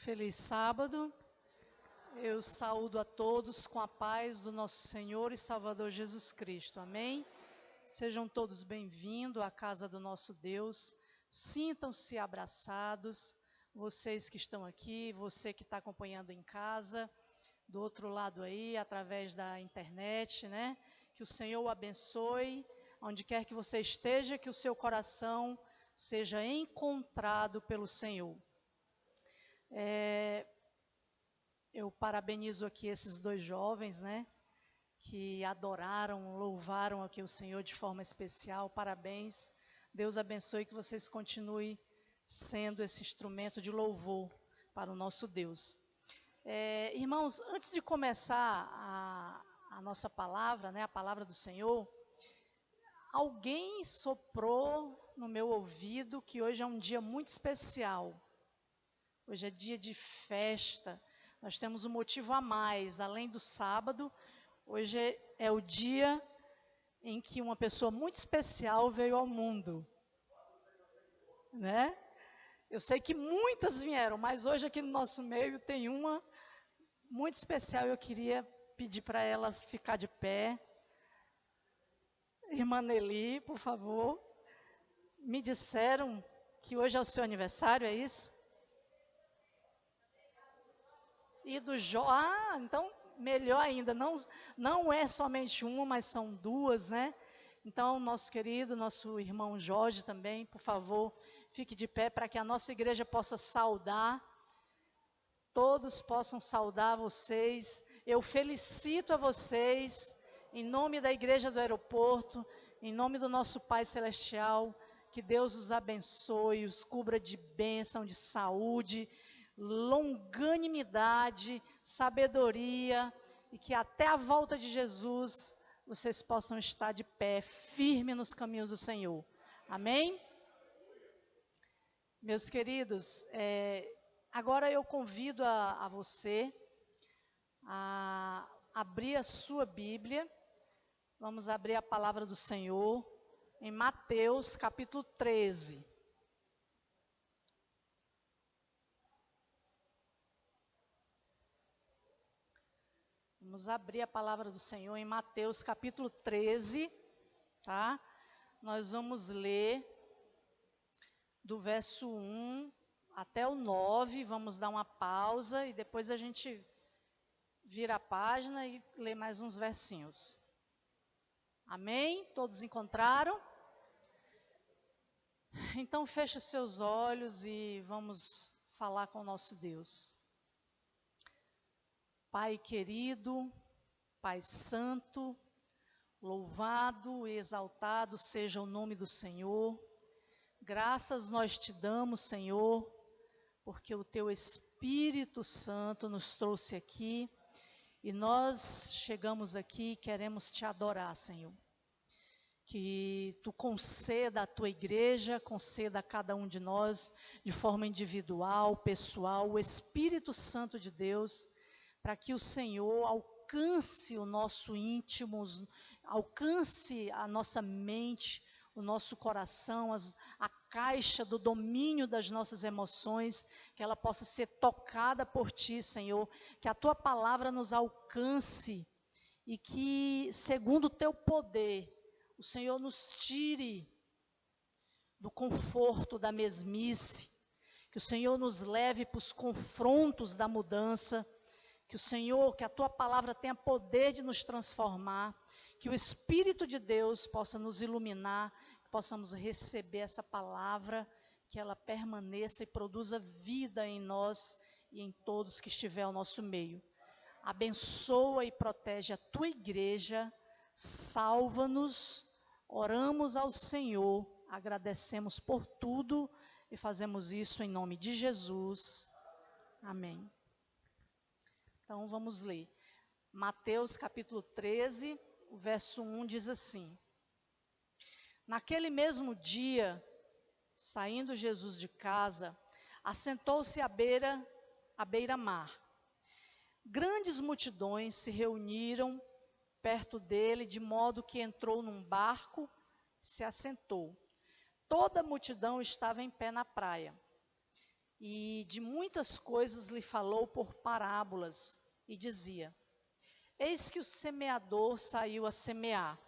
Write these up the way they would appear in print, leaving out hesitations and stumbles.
Feliz sábado. Eu saúdo a todos com a paz do nosso Senhor e Salvador Jesus Cristo. Amém? Sejam todos bem-vindos à casa do nosso Deus. Sintam-se abraçados, vocês que estão aqui, você que está acompanhando em casa, do outro lado aí, através da internet, né? Que o Senhor o abençoe, onde quer que você esteja, que o seu coração seja encontrado pelo Senhor. Eu parabenizo aqui esses dois jovens, né? Que adoraram, louvaram aqui o Senhor de forma especial. Parabéns. Deus abençoe que vocês continuem sendo esse instrumento de louvor para o nosso Deus. Irmãos, antes de começar a nossa palavra, né, a palavra do Senhor, alguém soprou no meu ouvido que hoje é um dia muito especial. Hoje é dia de festa. Nós temos um motivo a mais, além do sábado. Hoje é o dia em que uma pessoa muito especial veio ao mundo, né? Eu sei que muitas vieram, mas hoje aqui no nosso meio tem uma muito especial. Eu queria pedir para elas ficar de pé. Irmã Nelly, por favor. Me disseram que hoje é o seu aniversário, é isso? E do então melhor ainda, não é somente uma, mas são duas, né? Então, nosso querido, nosso irmão Jorge também, por favor, fique de pé para que a nossa igreja possa saudar, todos possam saudar vocês. Eu felicito a vocês, em nome da igreja do aeroporto, em nome do nosso Pai Celestial, que Deus os abençoe, os cubra de bênção, de saúde, longanimidade, sabedoria, e que até a volta de Jesus vocês possam estar de pé, firme nos caminhos do Senhor. Amém? Meus queridos, agora eu convido a você a abrir a sua Bíblia. Vamos abrir a palavra do Senhor em Mateus capítulo 13. Vamos abrir a palavra do Senhor em Mateus capítulo 13, tá? Nós vamos ler do verso 1 até o 9, vamos dar uma pausa e depois a gente vira a página e lê mais uns versinhos. Amém? Todos encontraram? Então feche seus olhos e vamos falar com o nosso Deus. Pai querido, Pai santo, louvado e exaltado seja o nome do Senhor. Graças nós te damos, Senhor, porque o teu Espírito Santo nos trouxe aqui e nós chegamos aqui e queremos te adorar, Senhor. Que tu conceda à tua igreja, conceda a cada um de nós, de forma individual, pessoal, o Espírito Santo de Deus, para que o Senhor alcance o nosso íntimo, alcance a nossa mente, o nosso coração, a caixa do domínio das nossas emoções, que ela possa ser tocada por Ti, Senhor, que a Tua palavra nos alcance e que, segundo o Teu poder, o Senhor nos tire do conforto da mesmice, que o Senhor nos leve para os confrontos da mudança, que o Senhor, que a Tua palavra tenha poder de nos transformar, que o Espírito de Deus possa nos iluminar, que possamos receber essa palavra, que ela permaneça e produza vida em nós e em todos que estiver ao nosso meio. Abençoa e protege a Tua igreja, salva-nos, oramos ao Senhor, agradecemos por tudo e fazemos isso em nome de Jesus. Amém. Então vamos ler. Mateus capítulo 13, o verso 1 diz assim: Naquele mesmo dia, saindo Jesus de casa, assentou-se à beira-mar. Grandes multidões se reuniram perto dele, de modo que entrou num barco e se assentou. Toda a multidão estava em pé na praia. e de muitas coisas lhe falou por parábolas, e dizia: Eis que o semeador saiu a semear,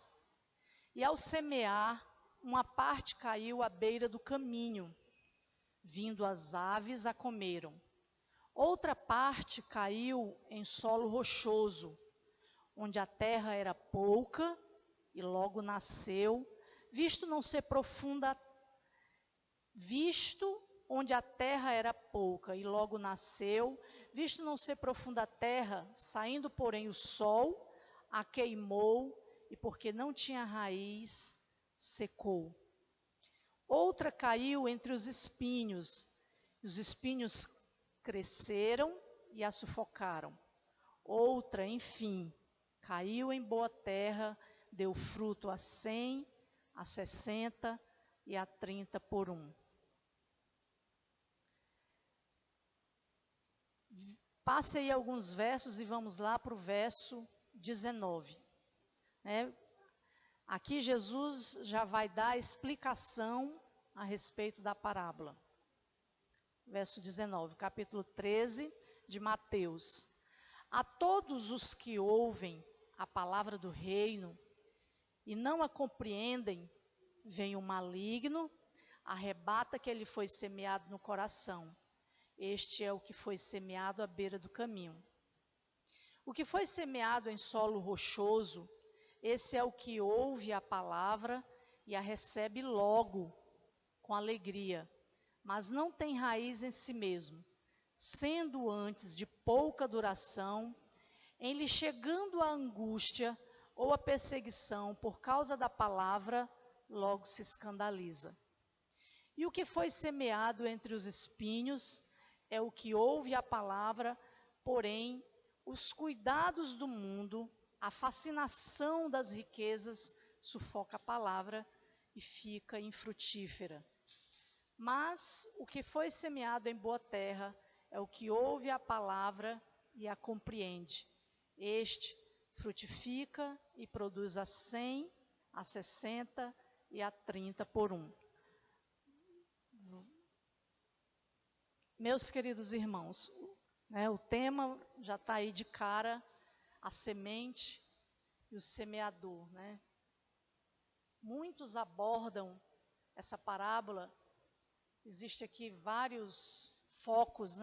e ao semear, uma parte caiu à beira do caminho, vindo as aves a comeram. Outra parte caiu em solo rochoso, onde a terra era pouca, e logo nasceu, visto não ser profunda, visto onde a terra era pouca, e logo nasceu, visto não ser profunda a terra, saindo, porém, o sol, a queimou, e porque não tinha raiz, secou. Outra caiu entre os espinhos cresceram e a sufocaram. Outra, enfim, caiu em boa terra, deu fruto a 100, a 60 e a 30 por um. Passe aí alguns versos e vamos lá para o verso 19. Aqui Jesus já vai dar a explicação a respeito da parábola. Verso 19, capítulo 13 de Mateus. A todos os que ouvem a palavra do reino e não a compreendem, vem o maligno, arrebata que ele foi semeado no coração. Este é o que foi semeado à beira do caminho. O que foi semeado em solo rochoso, esse é o que ouve a palavra e a recebe logo, com alegria, mas não tem raiz em si mesmo, sendo antes de pouca duração, em lhe chegando a angústia ou a perseguição por causa da palavra, logo se escandaliza. E o que foi semeado entre os espinhos é o que ouve a palavra, porém, os cuidados do mundo, a fascinação das riquezas, sufoca a palavra e fica infrutífera. Mas o que foi semeado em boa terra é o que ouve a palavra e a compreende. Este frutifica e produz a 100, a 60 e a 30 por um. Meus queridos irmãos, o tema já está aí de cara, a semente e o semeador. Muitos abordam essa parábola, existe aqui vários focos,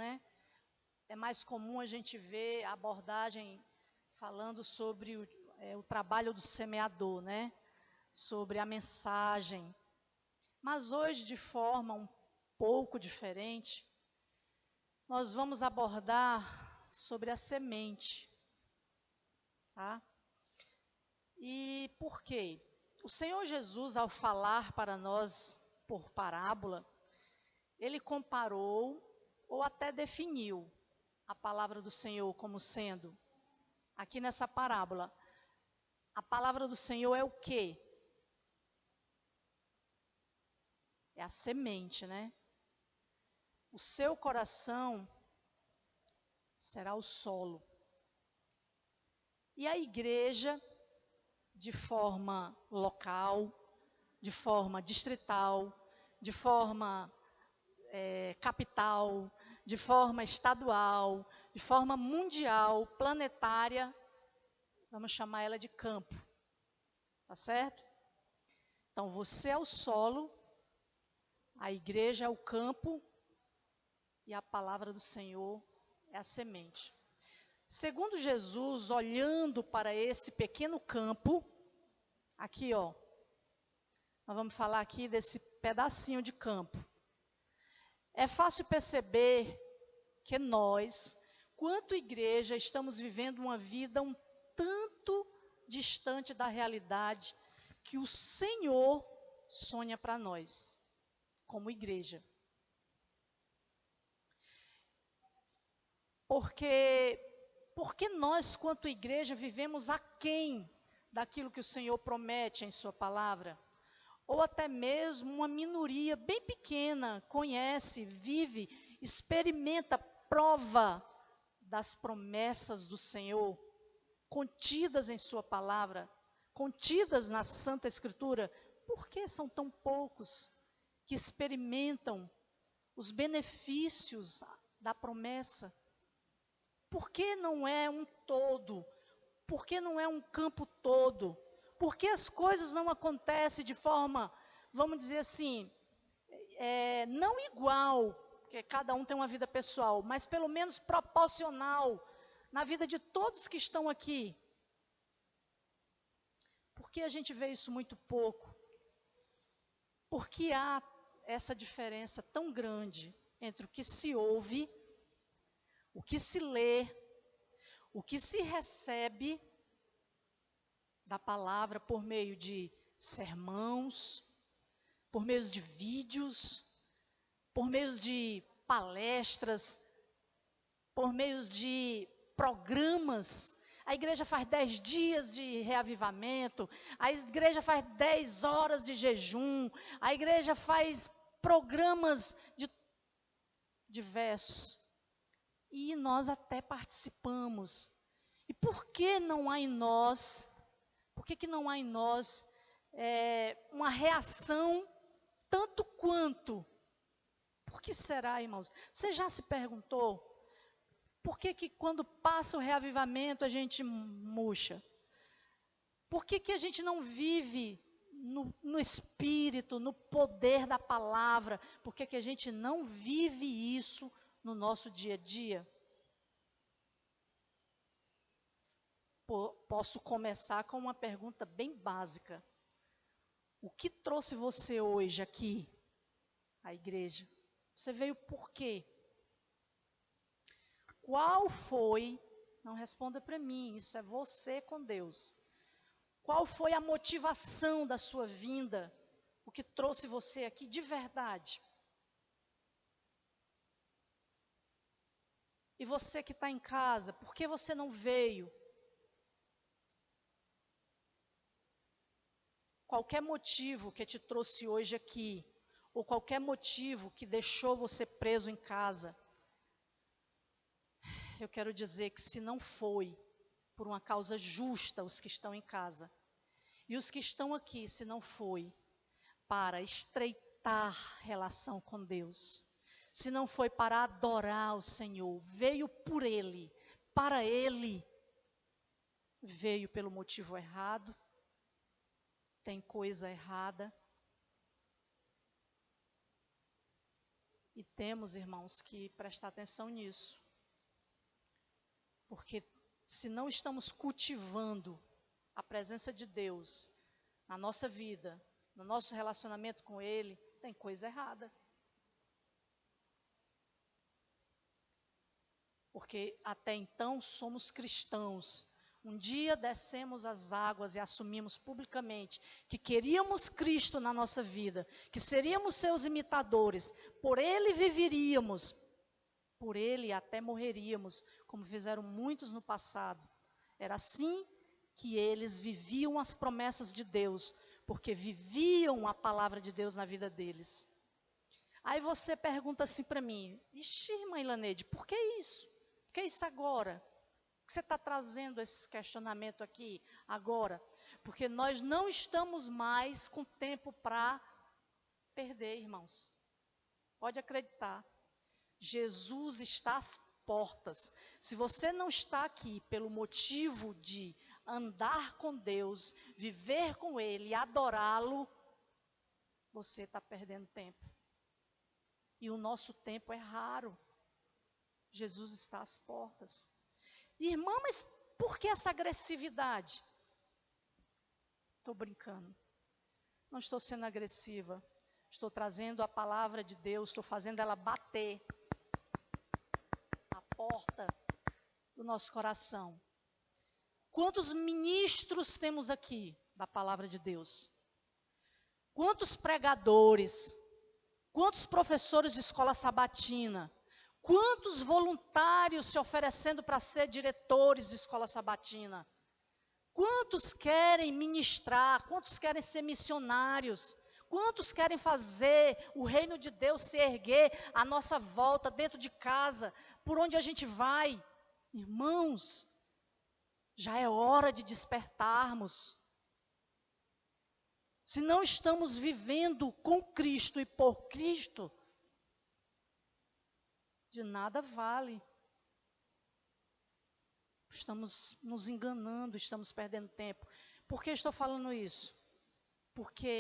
É mais comum a gente ver a abordagem falando sobre o trabalho do semeador, sobre a mensagem. Mas hoje, de forma um pouco diferente, nós vamos abordar sobre a semente. Tá? E por quê? O Senhor Jesus, ao falar para nós por parábola, ele comparou ou até definiu a palavra do Senhor como sendo, aqui nessa parábola, a palavra do Senhor é o quê? É a semente, O seu coração será o solo. E a igreja, de forma local, de forma distrital, de forma capital, de forma estadual, de forma mundial, planetária, vamos chamar ela de campo. Tá certo? Então, você é o solo, a igreja é o campo e a palavra do Senhor é a semente. Segundo Jesus, olhando para esse pequeno campo, aqui nós vamos falar aqui desse pedacinho de campo. É fácil perceber que nós, quanto igreja, estamos vivendo uma vida um tanto distante da realidade que o Senhor sonha para nós, como igreja. Porque nós, quanto igreja, vivemos aquém daquilo que o Senhor promete em sua palavra. Ou até mesmo uma minoria bem pequena conhece, vive, experimenta, prova das promessas do Senhor, contidas em sua palavra, contidas na Santa Escritura. Por que são tão poucos que experimentam os benefícios da promessa? Por que não é um todo? Por que não é um campo todo? Por que as coisas não acontecem de forma, vamos dizer assim, não igual, porque cada um tem uma vida pessoal, mas pelo menos proporcional na vida de todos que estão aqui? Por que a gente vê isso muito pouco? Por que há essa diferença tão grande entre o que se ouve, o que se lê, o que se recebe da palavra por meio de sermãos, por meio de vídeos, por meio de palestras, por meio de programas? A igreja faz 10 dias de reavivamento, a igreja faz 10 horas de jejum, a igreja faz programas diversos. E nós até participamos. E por que não há em nós, uma reação tanto quanto? Por que será, irmãos? Você já se perguntou? Por que quando passa o reavivamento a gente murcha? Por que a gente não vive no Espírito, no poder da palavra? Por que a gente não vive isso no nosso dia a dia? Posso começar com uma pergunta bem básica. O que trouxe você hoje aqui, à igreja? Você veio por quê? Qual foi, não responda para mim, isso é você com Deus. Qual foi a motivação da sua vinda? O que trouxe você aqui de verdade? E você que está em casa, por que você não veio? Qualquer motivo que te trouxe hoje aqui, ou qualquer motivo que deixou você preso em casa, eu quero dizer que se não foi por uma causa justa os que estão em casa, e os que estão aqui, se não foi para estreitar relação com Deus, se não foi para adorar o Senhor, veio por Ele, para Ele, veio pelo motivo errado, tem coisa errada. E temos, irmãos, que prestar atenção nisso. Porque se não estamos cultivando a presença de Deus na nossa vida, no nosso relacionamento com Ele, tem coisa errada. Porque até então somos cristãos. Um dia descemos as águas e assumimos publicamente que queríamos Cristo na nossa vida, que seríamos seus imitadores, por Ele viveríamos, por Ele até morreríamos, como fizeram muitos no passado. Era assim que eles viviam as promessas de Deus, porque viviam a palavra de Deus na vida deles. Aí você pergunta assim para mim, ixi, irmã Ilaneide, por que isso? Por que isso agora? Por que você está trazendo esse questionamento aqui agora? Porque nós não estamos mais com tempo para perder, irmãos. Pode acreditar. Jesus está às portas. Se você não está aqui pelo motivo de andar com Deus, viver com Ele, adorá-lo, você está perdendo tempo. E o nosso tempo é raro. Jesus está às portas. Irmã, mas por que essa agressividade? Estou brincando. Não estou sendo agressiva. Estou trazendo a palavra de Deus, estou fazendo ela bater na porta do nosso coração. Quantos ministros temos aqui da palavra de Deus? Quantos pregadores? Quantos professores de escola sabatina? Quantos voluntários se oferecendo para ser diretores de escola sabatina? Quantos querem ministrar? Quantos querem ser missionários? Quantos querem fazer o reino de Deus se erguer à nossa volta, dentro de casa, por onde a gente vai? Irmãos, já é hora de despertarmos. Se não estamos vivendo com Cristo e por Cristo, de nada vale. Estamos nos enganando, estamos perdendo tempo. Por que estou falando isso? Porque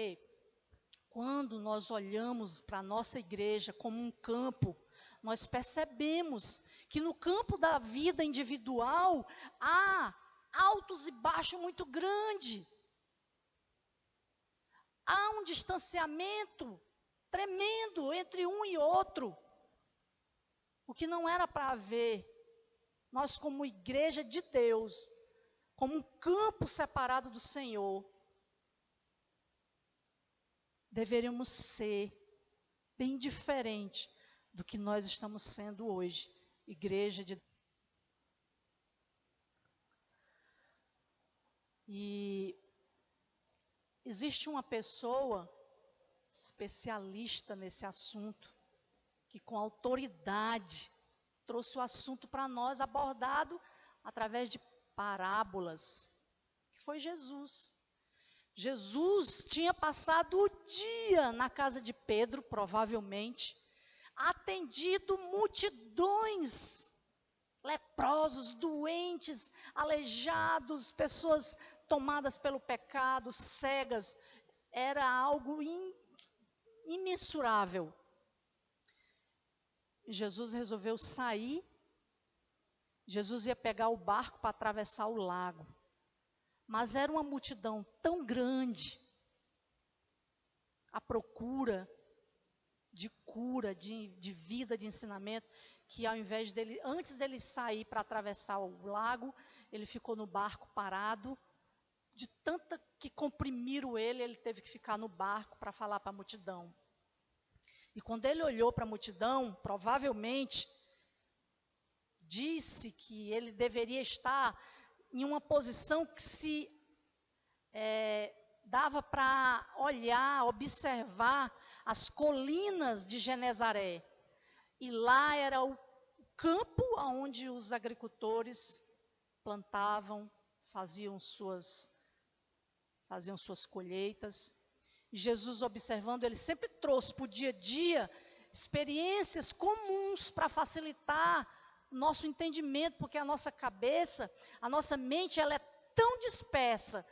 quando nós olhamos para a nossa igreja como um campo, nós percebemos que no campo da vida individual há altos e baixos muito grande. Há um distanciamento tremendo entre um e outro. O que não era para haver. Nós, como igreja de Deus, como um campo separado do Senhor, deveríamos ser bem diferente do que nós estamos sendo hoje, igreja de Deus. E existe uma pessoa especialista nesse assunto, que com autoridade trouxe o assunto para nós, abordado através de parábolas, que foi Jesus. Jesus tinha passado o dia na casa de Pedro, provavelmente, atendido multidões, leprosos, doentes, aleijados, pessoas tomadas pelo pecado, cegas. Era algo imensurável. Jesus resolveu sair. Jesus ia pegar o barco para atravessar o lago. Mas era uma multidão tão grande, à procura de cura, de vida, de ensinamento, que ao invés dele, antes dele sair para atravessar o lago, ele ficou no barco parado. De tanta que comprimiram ele teve que ficar no barco para falar para a multidão. E quando ele olhou para a multidão, provavelmente, disse que ele deveria estar em uma posição que se dava para olhar, observar as colinas de Genezaré. E lá era o campo onde os agricultores plantavam, faziam suas colheitas. E Jesus, observando, ele sempre trouxe para o dia a dia experiências comuns para facilitar nosso entendimento, porque a nossa cabeça, a nossa mente, ela é tão dispersa,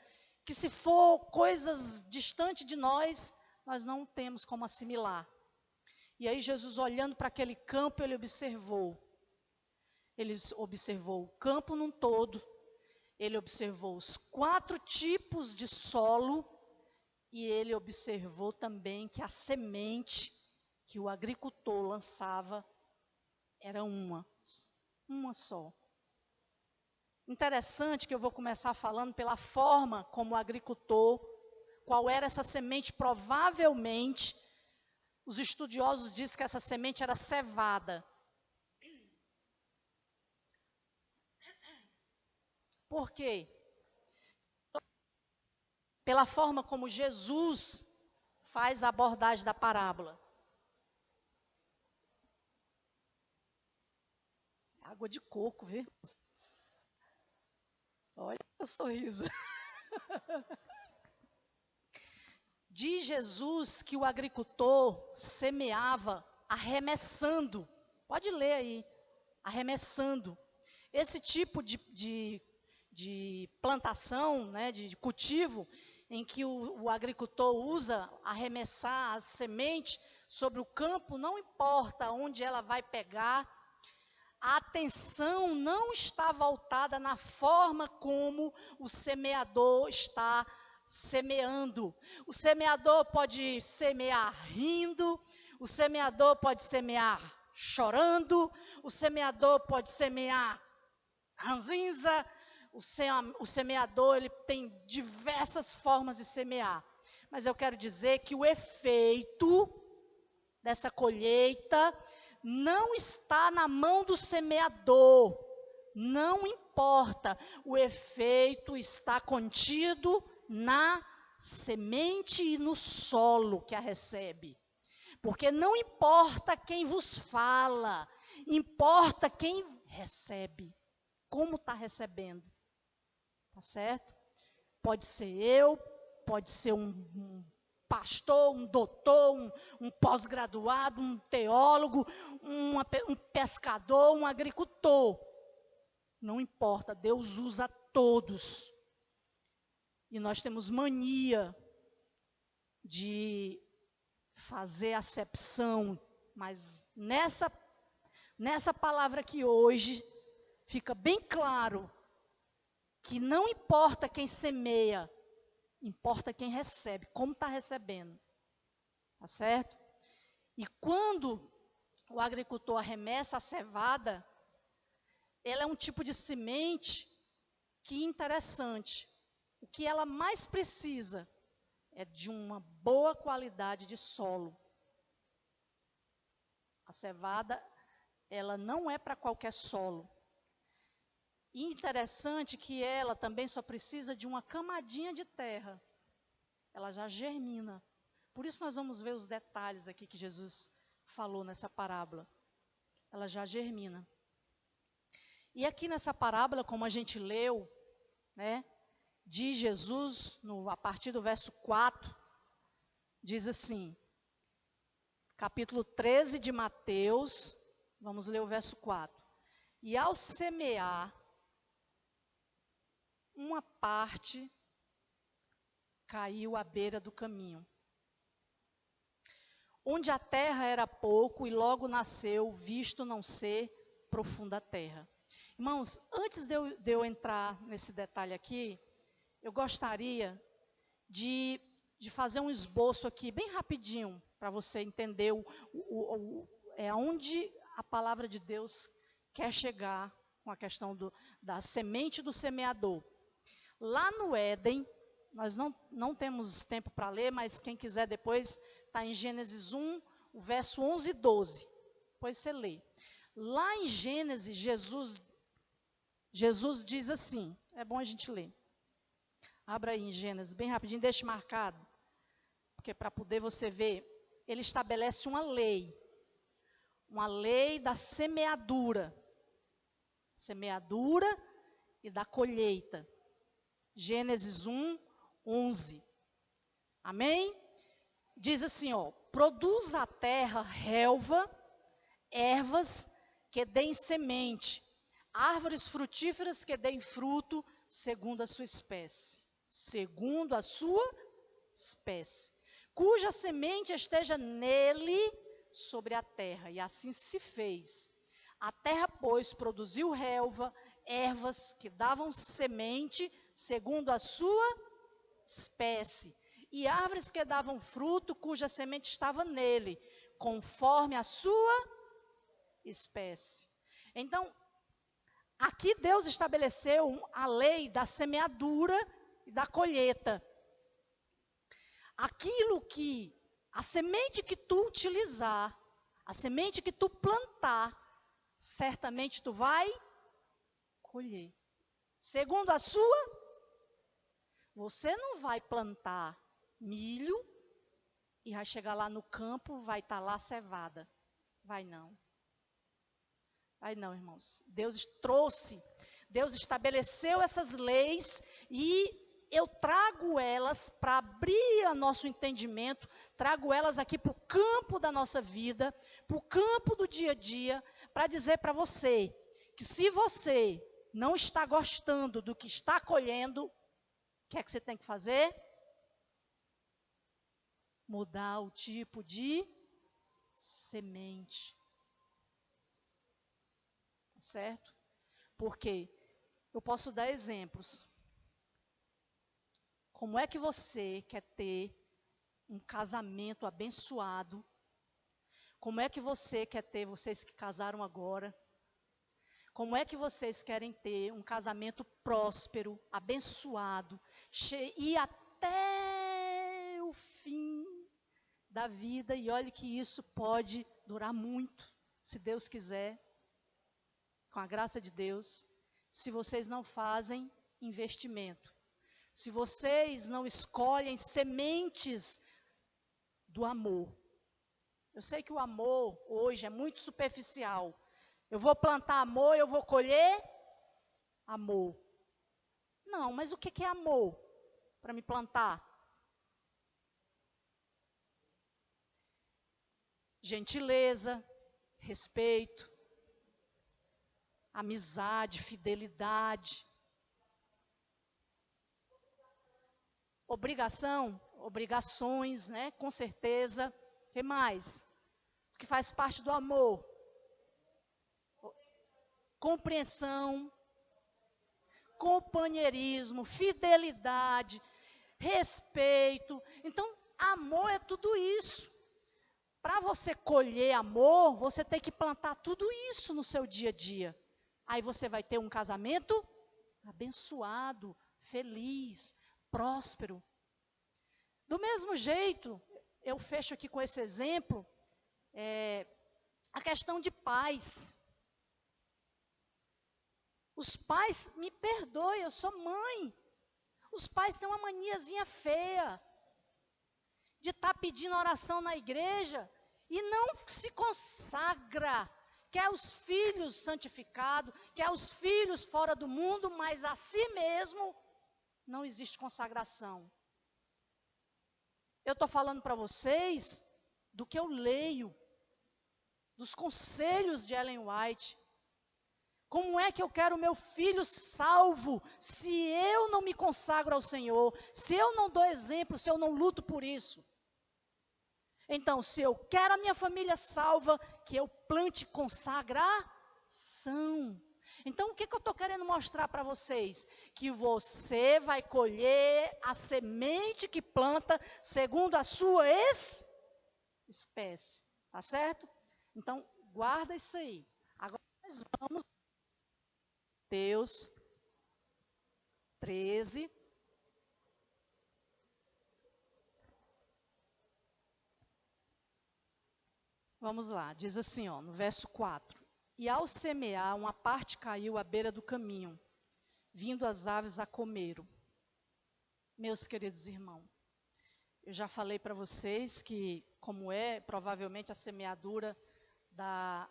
que se for coisas distantes de nós, nós não temos como assimilar. E aí Jesus, olhando para aquele campo, ele observou o campo num todo, ele observou os 4 tipos de solo, e ele observou também que a semente que o agricultor lançava era uma só. Interessante que eu vou começar falando pela forma como o agricultor, qual era essa semente. Provavelmente, os estudiosos dizem que essa semente era cevada. Por quê? Pela forma como Jesus faz a abordagem da parábola. Água de coco, viu? Olha o sorriso. Diz Jesus que o agricultor semeava arremessando. Pode ler aí, arremessando. Esse tipo de plantação, né, de cultivo, em que o agricultor usa arremessar a semente sobre o campo, não importa onde ela vai pegar, a atenção não está voltada na forma como o semeador está semeando. O semeador pode semear rindo, o semeador pode semear chorando, o semeador pode semear ranzinza. O semeador, ele tem diversas formas de semear. Mas eu quero dizer que o efeito dessa colheita não está na mão do semeador. Não importa. O efeito está contido na semente e no solo que a recebe. Porque não importa quem vos fala, importa quem recebe. Como está recebendo. Tá certo? Pode ser eu, pode ser um pastor, um doutor, um pós-graduado, um teólogo, um pescador, um agricultor. Não importa, Deus usa todos. E nós temos mania de fazer acepção, mas nessa palavra aqui hoje, fica bem claro que não importa quem semeia, importa quem recebe, como está recebendo. Tá certo? E quando o agricultor arremessa a cevada, ela é um tipo de semente que interessante. O que ela mais precisa é de uma boa qualidade de solo. A cevada, ela não é para qualquer solo. E interessante que ela também só precisa de uma camadinha de terra. Ela já germina. Por isso nós vamos ver os detalhes aqui que Jesus falou nessa parábola. Ela já germina. E aqui nessa parábola, como a gente leu, né, de Jesus, a partir do verso 4, diz assim, capítulo 13 de Mateus, vamos ler o verso 4. E ao semear, uma parte caiu à beira do caminho, onde a terra era pouco, e logo nasceu, visto não ser profunda a terra. Irmãos, antes de eu entrar nesse detalhe aqui, eu gostaria de fazer um esboço aqui, bem rapidinho, para você entender aonde a palavra de Deus quer chegar com a questão da semente do semeador. Lá no Éden, nós não temos tempo para ler, mas quem quiser depois, está em Gênesis 1, o verso 11 e 12. Depois você lê. Lá em Gênesis, Jesus diz assim, é bom a gente ler. Abra aí em Gênesis, bem rapidinho, deixe marcado, porque para poder você ver, ele estabelece uma lei da semeadura e da colheita. Gênesis 1, 11. Amém? Diz assim, produz a terra relva, ervas que deem semente, árvores frutíferas que deem fruto, segundo a sua espécie. Segundo a sua espécie. Cuja semente esteja nele sobre a terra. E assim se fez. A terra, pois, produziu relva, ervas que davam semente, segundo a sua espécie. E árvores que davam fruto, cuja semente estava nele, conforme a sua espécie. Então, aqui Deus estabeleceu a lei da semeadura e da colheita. A semente que tu utilizar, a semente que tu plantar, certamente tu vai colher. Segundo a sua, você não vai plantar milho e vai chegar lá no campo, vai estar lá cevada. Vai não. Vai não, irmãos. Deus estabeleceu essas leis e eu trago elas para abrir o nosso entendimento, trago elas aqui para o campo da nossa vida, para o campo do dia a dia, para dizer para você que se você não está gostando do que está colhendo, o que é que você tem que fazer? Mudar o tipo de semente. Certo? Porque eu posso dar exemplos. Como é que você quer ter um casamento abençoado? Como é que você quer ter, vocês que casaram agora, como é que vocês querem ter um casamento próspero, abençoado, e até o fim da vida, e olhe que isso pode durar muito, se Deus quiser, com a graça de Deus, se vocês não fazem investimento, se vocês não escolhem sementes do amor. Eu sei que o amor hoje é muito superficial. Eu vou plantar amor, eu vou colher amor. Não, mas o que é amor para me plantar? gentileza, respeito, amizade, fidelidade. Obrigações, né? Com certeza. O que mais? O que faz parte do amor? Compreensão, companheirismo, fidelidade, respeito. Então, amor é tudo isso. Para você colher amor, você tem que plantar tudo isso no seu dia a dia. Aí você vai ter um casamento abençoado, feliz, próspero. Do mesmo jeito, eu fecho aqui com esse exemplo, a questão de pais. Os pais, me perdoem, eu sou mãe. Os pais têm uma maniazinha feia de estar pedindo oração na igreja e não se consagra. Quer os filhos santificados, quer os filhos fora do mundo, mas a si mesmo não existe consagração. Eu estou falando para vocês do que eu leio, dos conselhos de Ellen White. Como é que eu quero meu filho salvo se eu não me consagro ao Senhor, se eu não dou exemplo, se eu não luto por isso? Então, se eu quero a minha família salva, que eu plante consagração. Então, o que eu estou querendo mostrar para vocês? Que você vai colher a semente que planta segundo a sua espécie. Tá certo? Então, guarda isso aí. Agora nós vamos Mateus 13. Vamos lá, diz assim, ó, no verso 4. E ao semear, uma parte caiu à beira do caminho, vindo as aves a comeram. Meus queridos irmãos, eu já falei para vocês que, como é provavelmente a semeadura da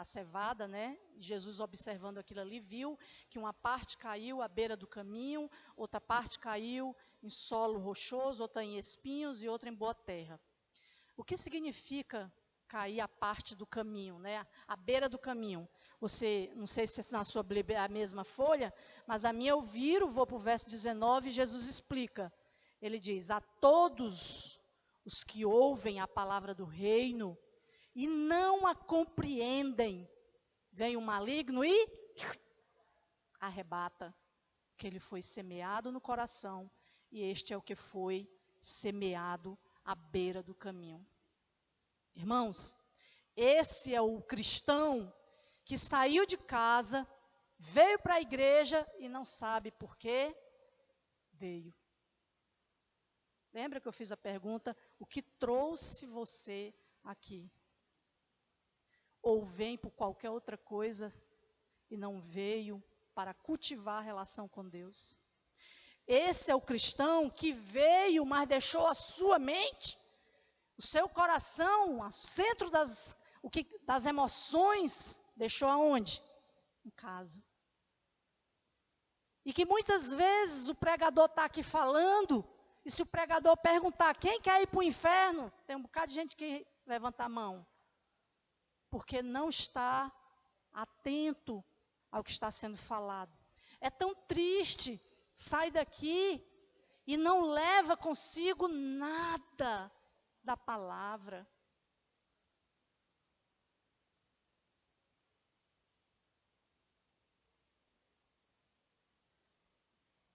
cevada, né? Jesus, observando aquilo ali, viu que uma parte caiu à beira do caminho, outra parte caiu em solo rochoso, outra em espinhos e outra em boa terra. O que significa cair a parte do caminho, né? A beira do caminho. Você, não sei se na sua Bíblia é a mesma folha, mas a minha eu viro, vou para o verso 19, e Jesus explica. Ele diz, a todos os que ouvem a palavra do reino e não a compreendem, vem o maligno e arrebata, que ele foi semeado no coração, e este é o que foi semeado à beira do caminho. Irmãos, esse é o cristão que saiu de casa, veio para a igreja e não sabe por que veio. Lembra que eu fiz a pergunta, o que trouxe você aqui? Ou vem por qualquer outra coisa e não veio para cultivar a relação com Deus? Esse é o cristão que veio, mas deixou a sua mente, o seu coração, o centro das emoções, deixou aonde? Em casa. E que muitas vezes o pregador está aqui falando, e se o pregador perguntar, quem quer ir para o inferno? Tem um bocado de gente que levanta a mão. Porque não está atento ao que está sendo falado. É tão triste, sai daqui e não leva consigo nada da palavra.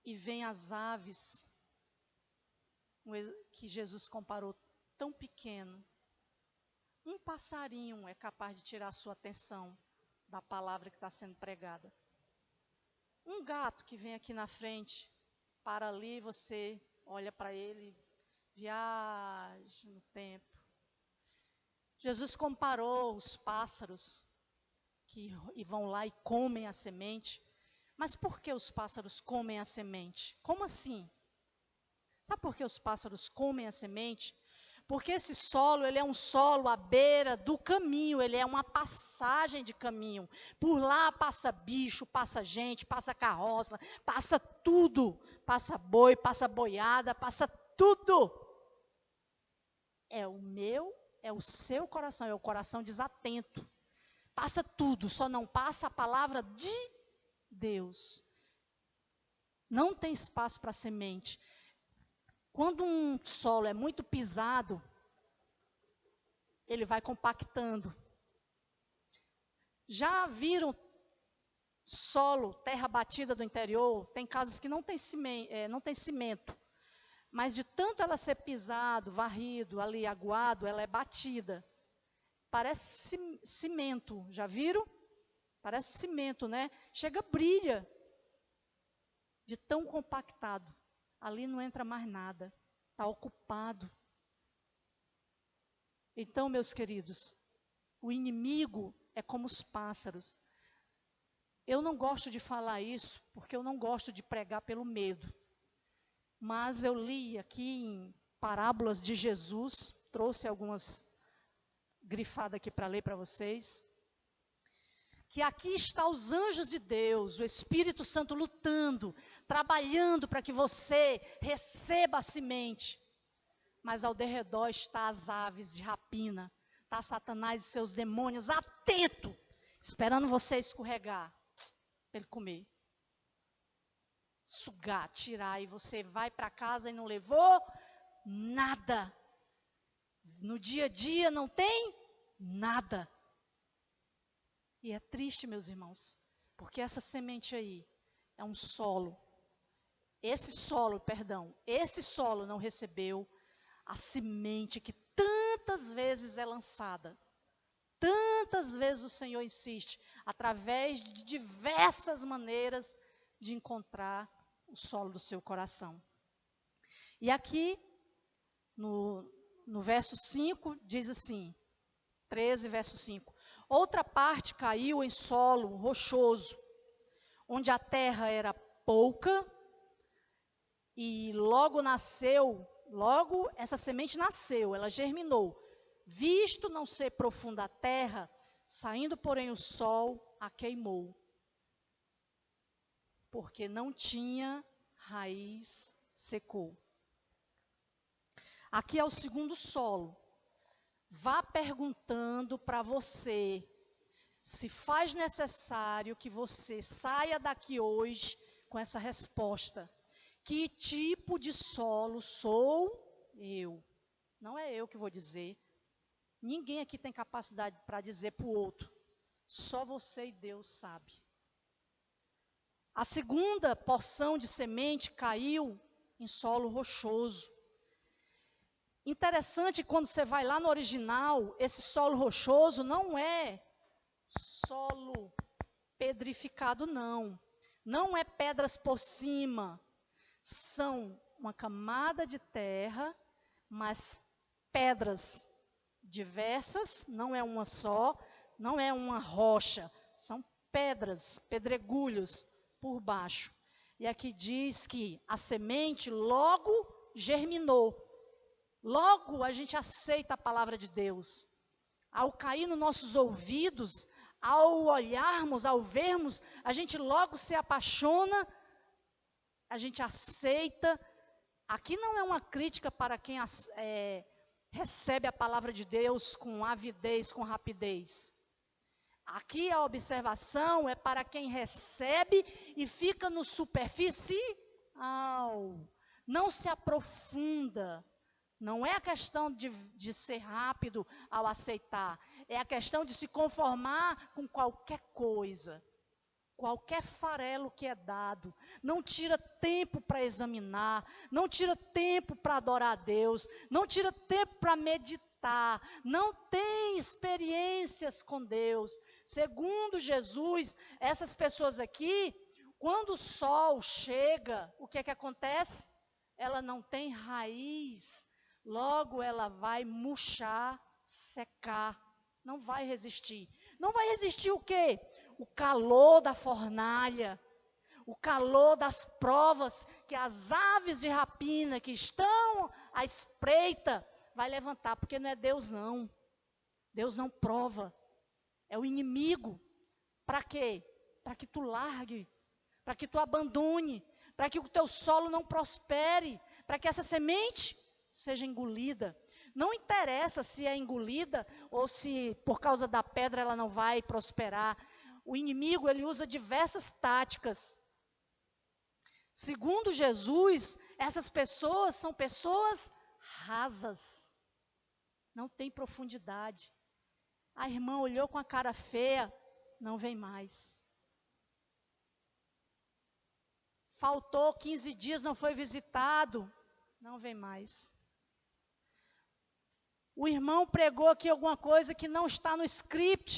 E vem as aves, que Jesus comparou tão pequeno. Um passarinho é capaz de tirar a sua atenção da palavra que está sendo pregada. Um gato que vem aqui na frente, para ali, você olha para ele, viaja no tempo. Jesus comparou os pássaros que vão lá e comem a semente. Mas por que os pássaros comem a semente? Como assim? Sabe por que os pássaros comem a semente? Porque esse solo, ele é um solo à beira do caminho, ele é uma passagem de caminho. Por lá passa bicho, passa gente, passa carroça, passa tudo. Passa boi, passa boiada, passa tudo. É o meu é o seu coração, é o coração desatento. Passa tudo, só não passa a palavra de Deus. Não tem espaço para semente. Quando um solo é muito pisado, ele vai compactando. Já viram solo, terra batida do interior? Tem casas que não tem cimento, mas de tanto ela ser pisado, varrido, ali aguado, ela é batida. Parece cimento, já viram? Parece cimento, né? Chega, brilha. De tão compactado. Ali não entra mais nada. Está ocupado. Então, meus queridos, o inimigo é como os pássaros. Eu não gosto de falar isso, porque eu não gosto de pregar pelo medo. Mas eu li aqui em Parábolas de Jesus, trouxe algumas grifadas aqui para ler para vocês, que aqui está os anjos de Deus, o Espírito Santo lutando, trabalhando para que você receba a semente. Mas ao derredor está as aves de rapina, está Satanás e seus demônios atento, esperando você escorregar, para ele comer. Sugar, tirar, e você vai para casa e não levou nada. No dia a dia não tem nada. E é triste, meus irmãos, porque essa semente aí é um solo. Esse solo não recebeu a semente que tantas vezes é lançada. Tantas vezes o Senhor insiste, através de diversas maneiras, de encontrar o solo do seu coração. E aqui, no verso 5, diz assim, 13, verso 5. Outra parte caiu em solo rochoso, onde a terra era pouca, e logo essa semente nasceu, ela germinou. Visto não ser profunda a terra, saindo porém o sol, a queimou. Porque não tinha raiz, secou. Aqui é o segundo solo. Vá perguntando para você, se faz necessário que você saia daqui hoje com essa resposta. Que tipo de solo sou eu? Não é eu que vou dizer. Ninguém aqui tem capacidade para dizer para o outro. Só você e Deus sabe. A segunda porção de semente caiu em solo rochoso. Interessante, quando você vai lá no original, esse solo rochoso não é solo pedrificado, não. Não é pedras por cima. São uma camada de terra, mas pedras diversas, não é uma só, não é uma rocha. São pedras, pedregulhos por baixo. E aqui diz que a semente logo germinou. Logo a gente aceita a palavra de Deus. Ao cair nos nossos ouvidos, ao olharmos, ao vermos, a gente logo se apaixona, a gente aceita. Aqui não é uma crítica para quem recebe a palavra de Deus com avidez, com rapidez. Aqui a observação é para quem recebe e fica no superficial, não se aprofunda. Não é a questão de ser rápido ao aceitar, é a questão de se conformar com qualquer coisa, qualquer farelo que é dado. Não tira tempo para examinar, não tira tempo para adorar a Deus, não tira tempo para meditar, não tem experiências com Deus. Segundo Jesus, essas pessoas aqui, quando o sol chega, o que é que acontece? Ela não tem raiz. Logo ela vai murchar, secar, não vai resistir. Não vai resistir o quê? O calor da fornalha, o calor das provas que as aves de rapina que estão à espreita vai levantar, porque não é Deus não. Deus não prova, é o inimigo. Para quê? Para que tu largue, para que tu abandone, para que o teu solo não prospere, para que essa semente seja engolida. Não interessa se é engolida ou se por causa da pedra ela não vai prosperar. O inimigo, ele usa diversas táticas. Segundo Jesus, essas pessoas são pessoas rasas. Não tem profundidade. A irmã olhou com a cara feia, não vem mais. Faltou 15 dias, não foi visitado, não vem mais. O irmão pregou aqui alguma coisa que não está no script,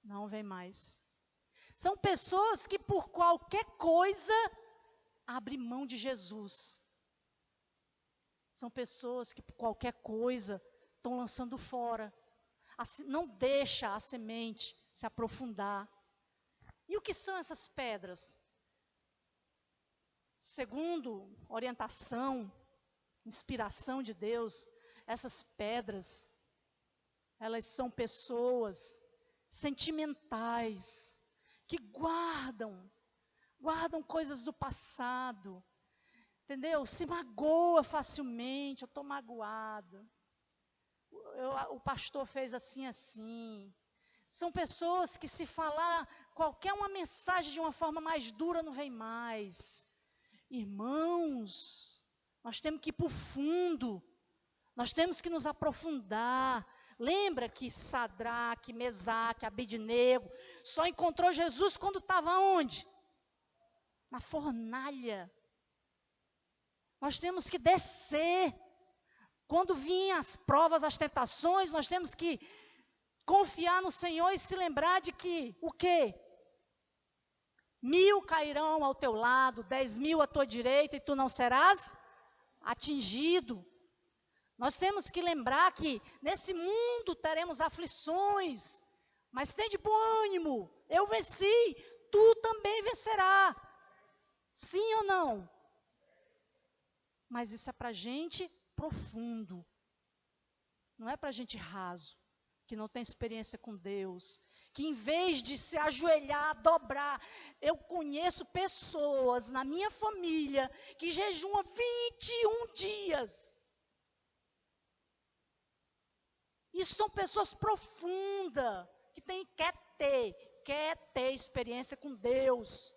não vem mais. São pessoas que por qualquer coisa abrem mão de Jesus. São pessoas que por qualquer coisa estão lançando fora. Não deixa a semente se aprofundar. E o que são essas pedras? Segundo orientação, inspiração de Deus, essas pedras, elas são pessoas sentimentais, que guardam coisas do passado, entendeu? Se magoa facilmente, eu estou magoado. O pastor fez assim, assim. São pessoas que se falar qualquer uma mensagem de uma forma mais dura, não vem mais. Irmãos, nós temos que ir para o fundo, nós temos que nos aprofundar. Lembra que Sadraque, Mesaque, Abednego só encontrou Jesus quando estava onde? Na fornalha. Nós temos que descer. Quando vinham as provas, as tentações, nós temos que confiar no Senhor e se lembrar de que, o quê? 1000 cairão ao teu lado, 10.000 à tua direita, e tu não serás atingido. Nós temos que lembrar que nesse mundo teremos aflições, mas tem de bom ânimo, eu venci, tu também vencerá. Sim ou não? Mas isso é para gente profundo, não é para gente raso, que não tem experiência com Deus, que em vez de se ajoelhar, dobrar, eu conheço pessoas na minha família que jejuam 21 dias. Isso são pessoas profundas, que quer ter experiência com Deus.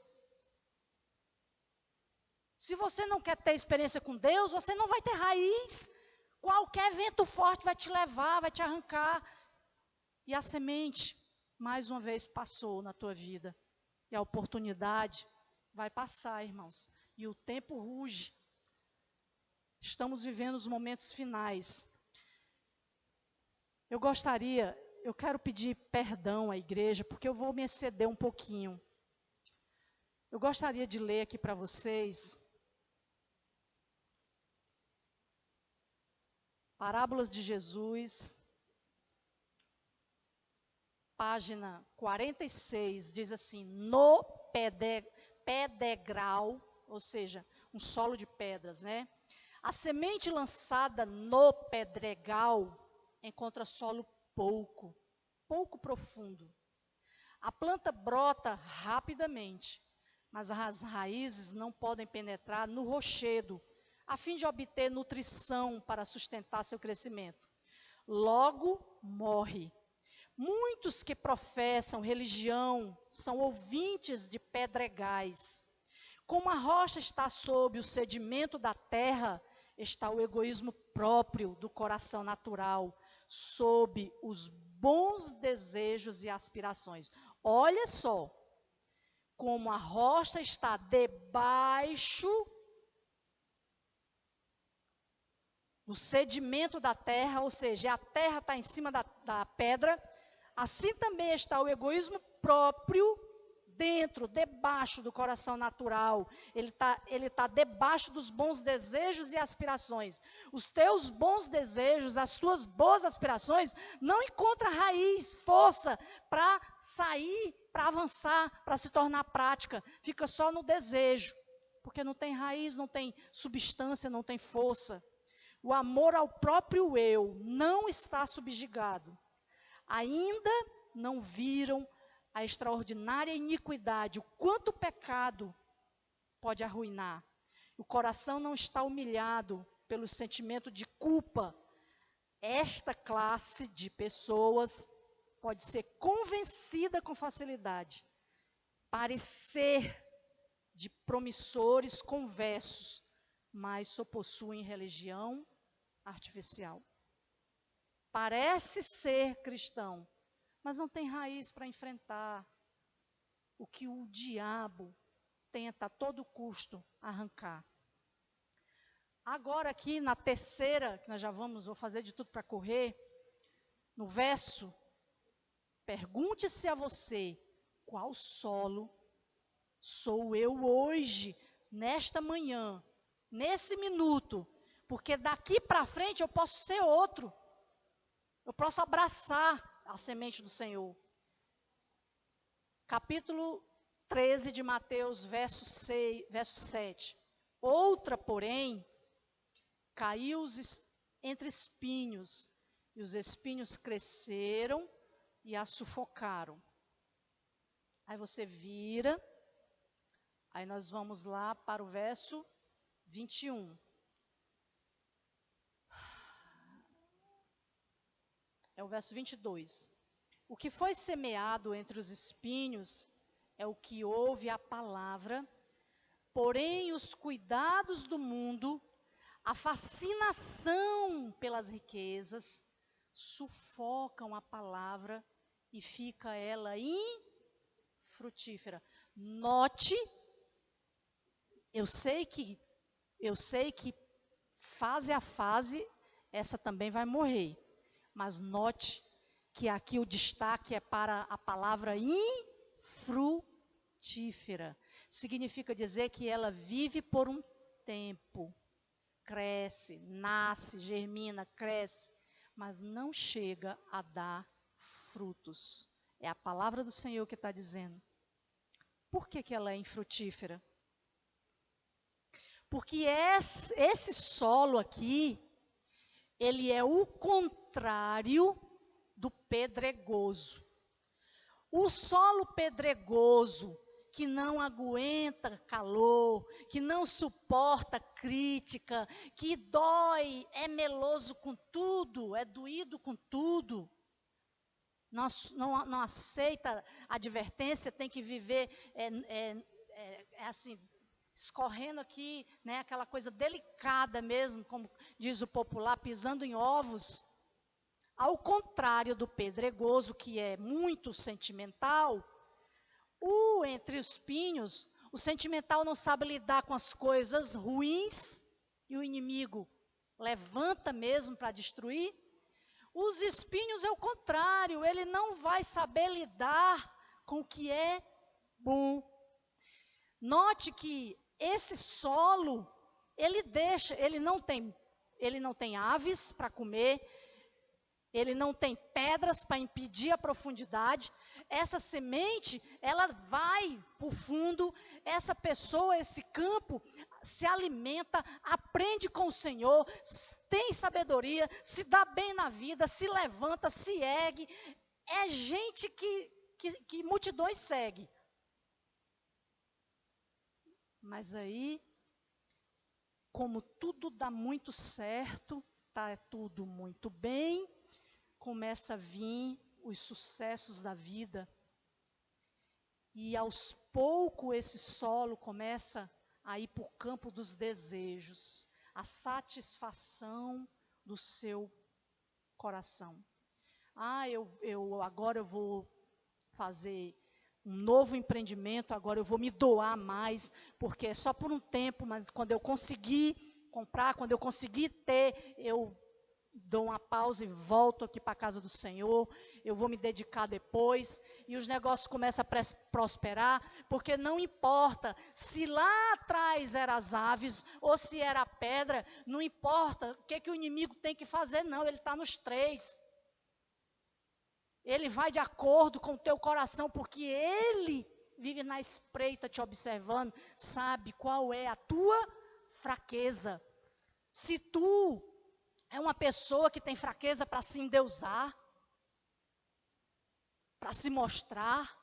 Se você não quer ter experiência com Deus, você não vai ter raiz. Qualquer vento forte vai te levar, vai te arrancar. E a semente, mais uma vez, passou na tua vida. E a oportunidade vai passar, irmãos. E o tempo ruge. Estamos vivendo os momentos finais. Eu quero pedir perdão à igreja, porque eu vou me exceder um pouquinho. Eu gostaria de ler aqui para vocês Parábolas de Jesus, página 46, diz assim: no pedregral, ou seja, um solo de pedras, né? A semente lançada no pedregal encontra solo pouco profundo. A planta brota rapidamente, mas as raízes não podem penetrar no rochedo, a fim de obter nutrição para sustentar seu crescimento. Logo, morre. Muitos que professam religião são ouvintes de pedregais. Como a rocha está sob o sedimento da terra, está o egoísmo próprio do coração natural, sob os bons desejos e aspirações. Olha só, como a rocha está debaixo do sedimento da terra, ou seja, a terra está em cima da pedra, assim também está o egoísmo próprio debaixo do coração natural. Ele tá debaixo dos bons desejos e aspirações. Os teus bons desejos, as tuas boas aspirações, não encontram raiz, força para sair, para avançar, para se tornar prática. Fica só no desejo, porque não tem raiz, não tem substância, não tem força. O amor ao próprio eu não está subjugado. Ainda não viram a extraordinária iniquidade, o quanto o pecado pode arruinar. O coração não está humilhado pelo sentimento de culpa, Esta classe de pessoas pode ser convencida com facilidade, parecer de promissores conversos, mas só possuem religião artificial. Parece ser cristão, mas não tem raiz para enfrentar o que o diabo tenta a todo custo arrancar. Agora aqui na terceira, que nós já vou fazer de tudo para correr, no verso, pergunte-se a você, qual solo sou eu hoje, nesta manhã, nesse minuto, porque daqui para frente eu posso ser outro, eu posso abraçar a semente do Senhor. Capítulo 13 de Mateus, verso 7. Outra, porém, caiu entre espinhos, e os espinhos cresceram e a sufocaram. Aí você vira, aí nós vamos lá para o verso 21. É o verso 22. O que foi semeado entre os espinhos é o que ouve a palavra, porém os cuidados do mundo, a fascinação pelas riquezas, sufocam a palavra e fica ela infrutífera. Note, eu sei que fase a fase, essa também vai morrer. Mas note que aqui o destaque é para a palavra infrutífera. Significa dizer que ela vive por um tempo. Cresce, nasce, germina, cresce, mas não chega a dar frutos. É a palavra do Senhor que está dizendo. Por que ela é infrutífera? Porque esse solo aqui, ele é o contrário do pedregoso. O solo pedregoso, que não aguenta calor, que não suporta crítica, que dói, é meloso com tudo, é doído com tudo, não aceita advertência, tem que viver assim, escorrendo aqui, né, aquela coisa delicada mesmo, como diz o popular, pisando em ovos. Ao contrário do pedregoso, que é muito sentimental, entre os espinhos, o sentimental não sabe lidar com as coisas ruins, e o inimigo levanta mesmo para destruir. Os espinhos é o contrário, ele não vai saber lidar com o que é bom. Note que esse solo, ele não tem aves para comer, ele não tem pedras para impedir a profundidade. Essa semente, ela vai para o fundo, essa pessoa, esse campo, se alimenta, aprende com o Senhor, tem sabedoria, se dá bem na vida, se levanta, se ergue. É gente que multidões segue. Mas aí, como tudo dá muito certo, está tudo muito bem, começa a vir os sucessos da vida. E aos poucos esse solo começa a ir para o campo dos desejos, a satisfação do seu coração. Agora eu vou fazer um novo empreendimento, agora eu vou me doar mais, porque é só por um tempo, mas quando eu conseguir comprar, quando eu conseguir ter, eu dou uma pausa e volto aqui para a casa do Senhor, eu vou me dedicar depois, e os negócios começam a prosperar, porque não importa se lá atrás eram as aves, ou se era a pedra, não importa o que o inimigo tem que fazer, não, ele está nos três. Ele vai de acordo com o teu coração, porque ele vive na espreita te observando, sabe qual é a tua fraqueza. Se tu é uma pessoa que tem fraqueza para se endeusar, para se mostrar,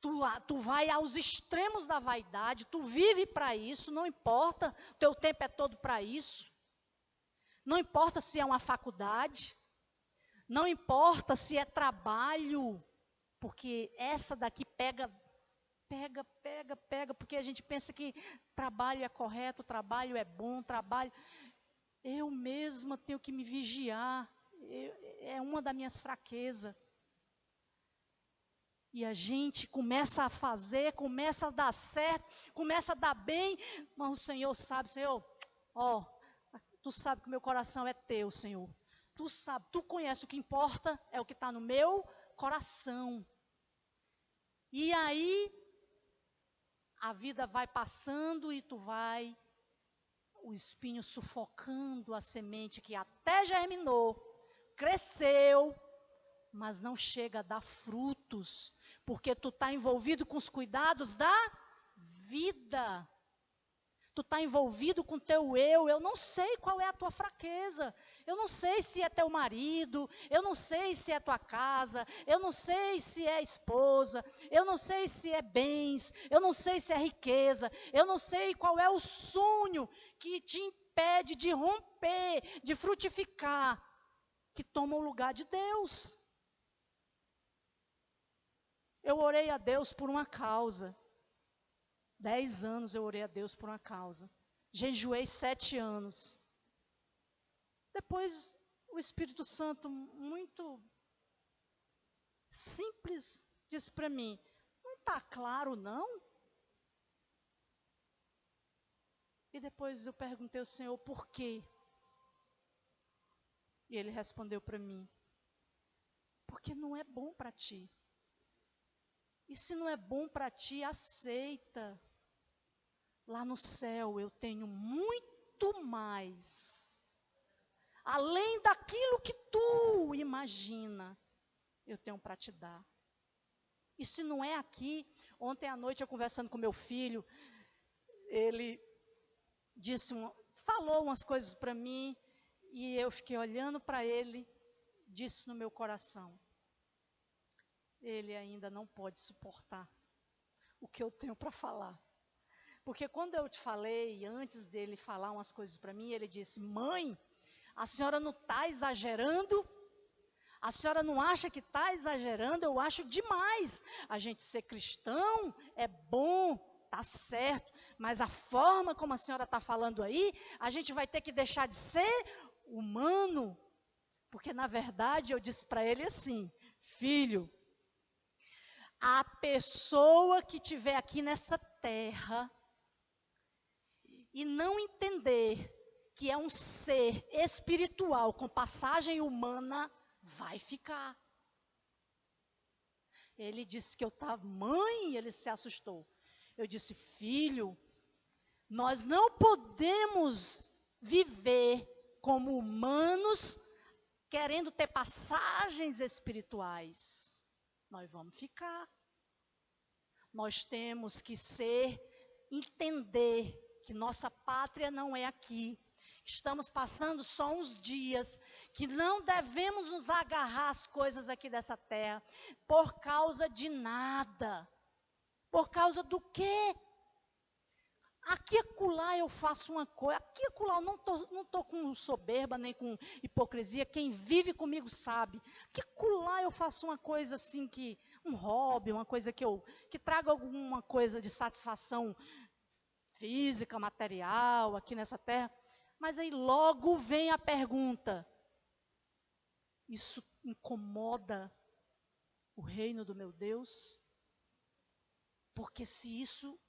tu vai aos extremos da vaidade, tu vive para isso, não importa, teu tempo é todo para isso. Não importa se é uma faculdade, não importa se é trabalho, porque essa daqui pega, porque a gente pensa que trabalho é correto, trabalho é bom, trabalho. Eu mesma tenho que me vigiar, é uma das minhas fraquezas. E a gente começa a fazer, começa a dar certo, começa a dar bem, mas o Senhor sabe, Senhor, ó, tu sabe que o meu coração é teu, Senhor. Tu sabe, tu conhece o que importa, é o que está no meu coração. E aí, a vida vai passando e tu vai, o espinho sufocando a semente que até germinou, cresceu, mas não chega a dar frutos, porque tu está envolvido com os cuidados da vida. Tu está envolvido com o teu eu não sei qual é a tua fraqueza, eu não sei se é teu marido, eu não sei se é tua casa, eu não sei se é esposa, eu não sei se é bens, eu não sei se é riqueza, eu não sei qual é o sonho que te impede de romper, de frutificar, que toma o lugar de Deus. Eu orei a Deus por uma causa. 10 anos eu orei a Deus por uma causa. Jejuei 7 anos. Depois, o Espírito Santo, muito simples, disse para mim, não está claro, não? E depois eu perguntei ao Senhor, por quê? E Ele respondeu para mim, porque não é bom para ti. E se não é bom para ti, aceita. Lá no céu eu tenho muito mais. Além daquilo que tu imagina, eu tenho para te dar. E se não é aqui, ontem à noite eu conversando com meu filho, ele falou umas coisas para mim, e eu fiquei olhando para ele, disse no meu coração, ele ainda não pode suportar o que eu tenho para falar. Porque quando eu te falei, antes dele falar umas coisas para mim, ele disse, mãe, a senhora não está exagerando? A senhora não acha que está exagerando? Eu acho demais. A gente ser cristão é bom, está certo. Mas a forma como a senhora está falando aí, a gente vai ter que deixar de ser humano. Porque, na verdade, eu disse para ele assim, filho, a pessoa que estiver aqui nessa terra e não entender que é um ser espiritual com passagem humana, vai ficar. Ele disse que eu estava, mãe, ele se assustou. Eu disse, filho, nós não podemos viver como humanos querendo ter passagens espirituais. Nós vamos ficar. Nós temos que entender que nossa pátria não é aqui. Estamos passando só uns dias, que não devemos nos agarrar às coisas aqui dessa terra, por causa de nada. Por causa do quê? Aqui e acolá eu faço uma coisa, aqui e acolá eu não tô com soberba, nem com hipocrisia, quem vive comigo sabe. Aqui e acolá eu faço uma coisa assim, um hobby, uma coisa que traga alguma coisa de satisfação física, material, aqui nessa terra. Mas aí logo vem a pergunta, isso incomoda o reino do meu Deus? Porque se isso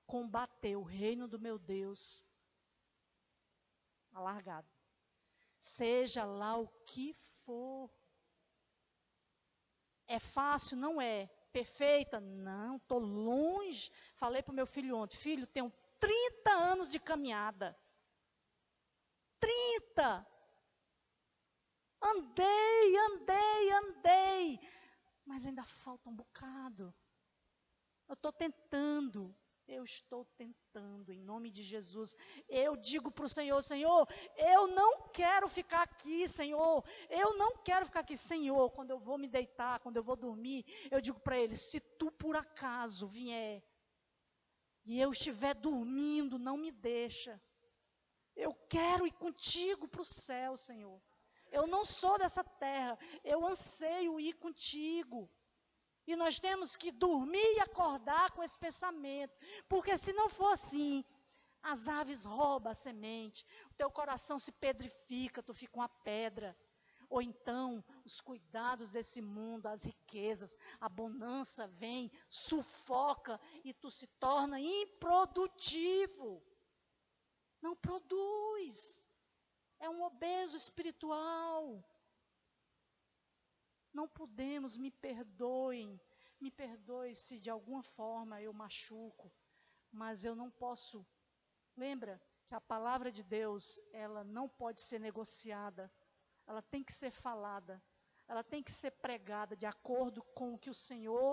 combater o reino do meu Deus, alargado, seja lá o que for, é fácil? Não é. Perfeita? Não, estou longe. Falei para o meu filho ontem, filho, tenho 30 anos de caminhada. 30. Andei, mas ainda falta um bocado. Eu estou tentando, em nome de Jesus. Eu digo para o Senhor, Senhor, eu não quero ficar aqui, Senhor. Eu não quero ficar aqui, Senhor. Quando eu vou me deitar, quando eu vou dormir, eu digo para Ele, se Tu por acaso vier e eu estiver dormindo, não me deixa. Eu quero ir contigo para o céu, Senhor. Eu não sou dessa terra, eu anseio ir contigo. E nós temos que dormir e acordar com esse pensamento, porque se não for assim, as aves roubam a semente, o teu coração se pedrifica, tu fica uma pedra. Ou então, os cuidados desse mundo, as riquezas, a bonança vem, sufoca e tu se torna improdutivo. Não produz. É um obeso espiritual. Não podemos, me perdoe se de alguma forma eu machuco, mas eu não posso. Lembra que a palavra de Deus, ela não pode ser negociada, ela tem que ser falada, ela tem que ser pregada de acordo com o que o Senhor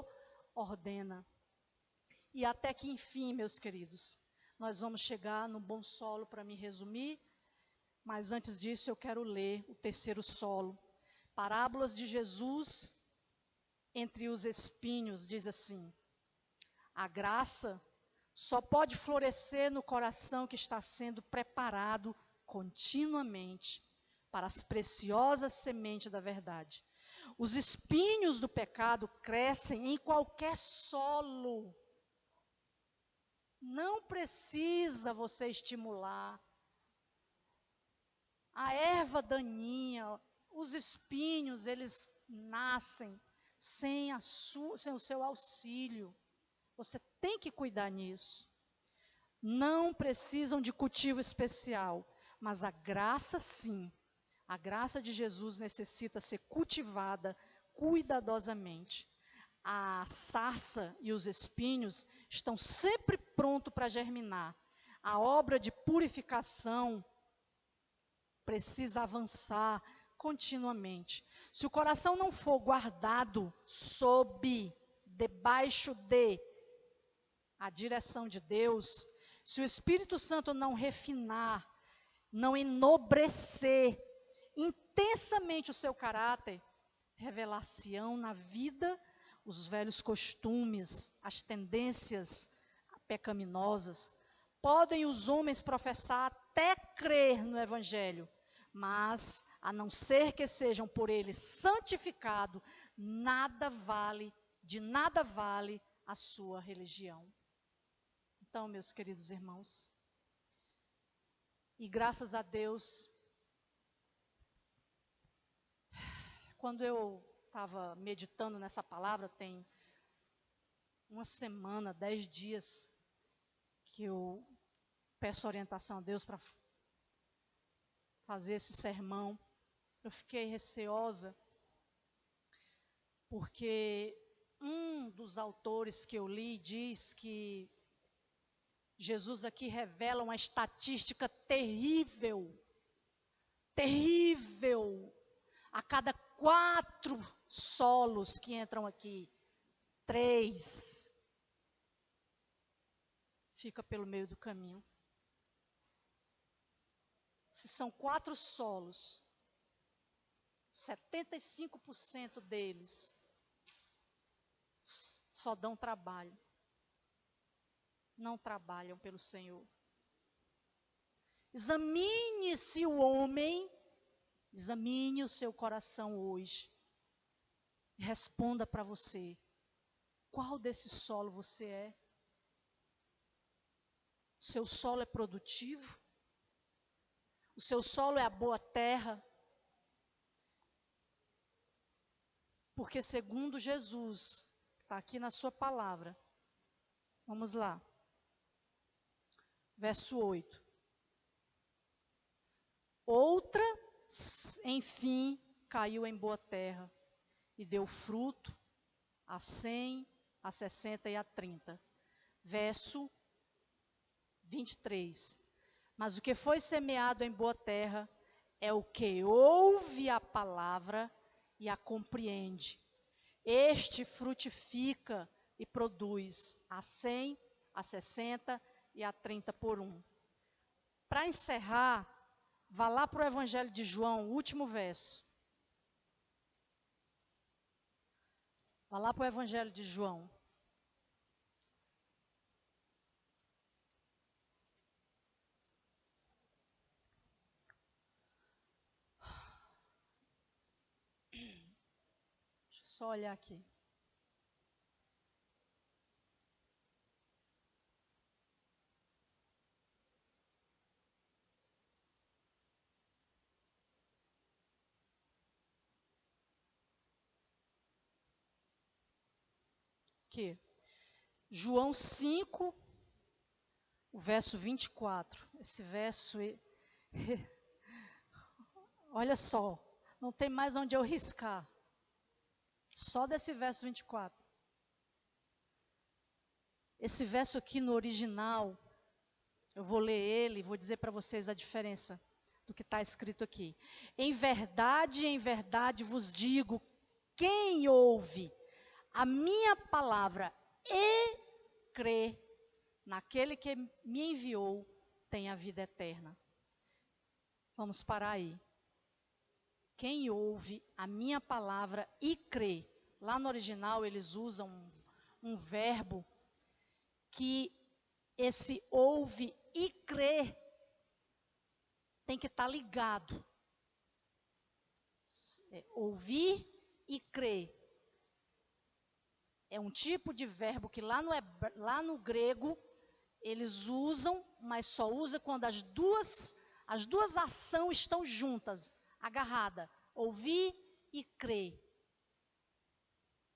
ordena. E até que enfim, meus queridos, nós vamos chegar no bom solo para me resumir, mas antes disso eu quero ler o terceiro solo. Parábolas de Jesus entre os espinhos, diz assim: a graça só pode florescer no coração que está sendo preparado continuamente para as preciosas sementes da verdade. Os espinhos do pecado crescem em qualquer solo. Não precisa você estimular. A erva daninha, os espinhos, eles nascem sem o seu auxílio. Você tem que cuidar nisso. Não precisam de cultivo especial, mas a graça sim. A graça de Jesus necessita ser cultivada cuidadosamente. A sarça e os espinhos estão sempre prontos para germinar. A obra de purificação precisa avançar continuamente. Se o coração não for guardado debaixo de a direção de Deus, se o Espírito Santo não refinar, não enobrecer intensamente o seu caráter, revelação na vida, os velhos costumes, as tendências pecaminosas, podem os homens professar até crer no Evangelho, mas, a não ser que sejam por ele santificados, de nada vale a sua religião. Então, meus queridos irmãos, e graças a Deus, quando eu estava meditando nessa palavra, tem uma semana, 10 dias, que eu peço orientação a Deus para fazer esse sermão. Eu fiquei receosa, porque um dos autores que eu li diz que Jesus aqui revela uma estatística terrível. Terrível. A cada 4 solos que entram aqui, 3 fica pelo meio do caminho. Se são 4 solos, 75% deles só dão trabalho. Não trabalham pelo Senhor. Examine-se o homem, examine o seu coração hoje. Responda para você, qual desse solo você é? Seu solo é produtivo? O seu solo é a boa terra? Porque segundo Jesus, está aqui na sua palavra, vamos lá, verso 8. Outra, enfim, caiu em boa terra e deu fruto a 100, a 60 e a 30. Verso 23. Mas o que foi semeado em boa terra é o que ouve a palavra e a compreende. Este frutifica e produz a 100, a 60 e a 30 por 1. Para encerrar, vá lá para o Evangelho de João, o último verso. Vá lá para o Evangelho de João. Só olhar aqui. Que João 5, o verso 24. Esse verso, olha só, não tem mais onde eu riscar. Só desse verso 24. Esse verso aqui no original, eu vou ler ele e vou dizer para vocês a diferença do que está escrito aqui. Em verdade vos digo, quem ouve a minha palavra e crê naquele que me enviou, tem a vida eterna. Vamos parar aí. Quem ouve a minha palavra e crê. Lá no original eles usam um verbo que esse ouve e crê tem que estar ligado. Ouvir e crer. É um tipo de verbo que lá no grego eles usam, mas só usa quando as duas ações estão juntas, agarradas. Ouvir e crer.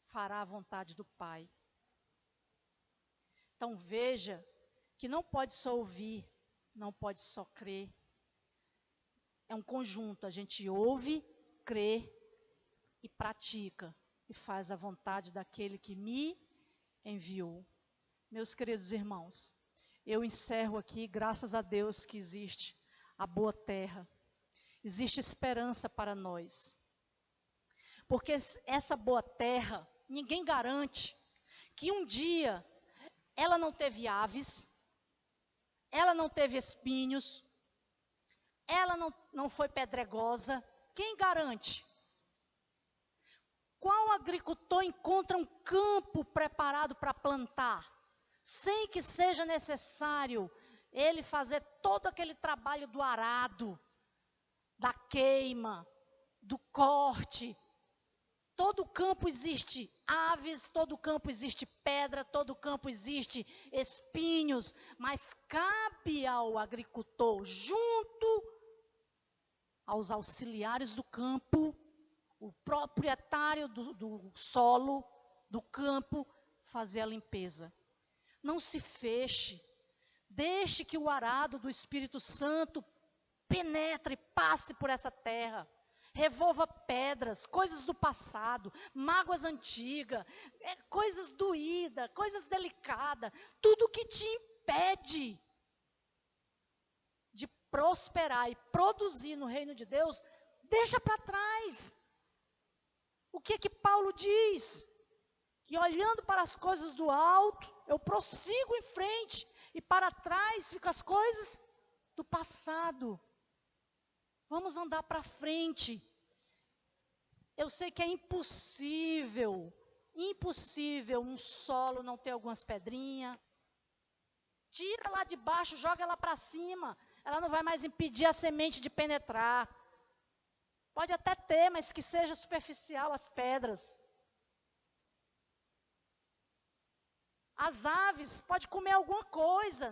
Fará a vontade do Pai. Então veja que não pode só ouvir, não pode só crer. É um conjunto, a gente ouve, crê e pratica. E faz a vontade daquele que me enviou. Meus queridos irmãos, eu encerro aqui, graças a Deus que existe a boa terra. Existe esperança para nós. Porque essa boa terra, ninguém garante que um dia ela não teve aves, ela não teve espinhos, ela não foi pedregosa. Quem garante? Qual agricultor encontra um campo preparado para plantar, sem que seja necessário ele fazer todo aquele trabalho do arado, da queima, do corte? Todo campo existe aves, todo campo existe pedra, todo campo existe espinhos, mas cabe ao agricultor, junto aos auxiliares do campo, o proprietário do solo, do campo, fazer a limpeza. Não se feche, deixe que o arado do Espírito Santo penetre, passe por essa terra, revolva pedras, coisas do passado, mágoas antigas, coisas doídas, coisas delicadas, tudo que te impede de prosperar e produzir no reino de Deus, deixa para trás. O que Paulo diz? Que olhando para as coisas do alto, eu prossigo em frente, e para trás ficam as coisas do passado. Vamos andar para frente. Eu sei que é impossível um solo não ter algumas pedrinhas. Tira lá de baixo, joga ela para cima. Ela não vai mais impedir a semente de penetrar. Pode até ter, mas que seja superficial as pedras. As aves podem comer alguma coisa.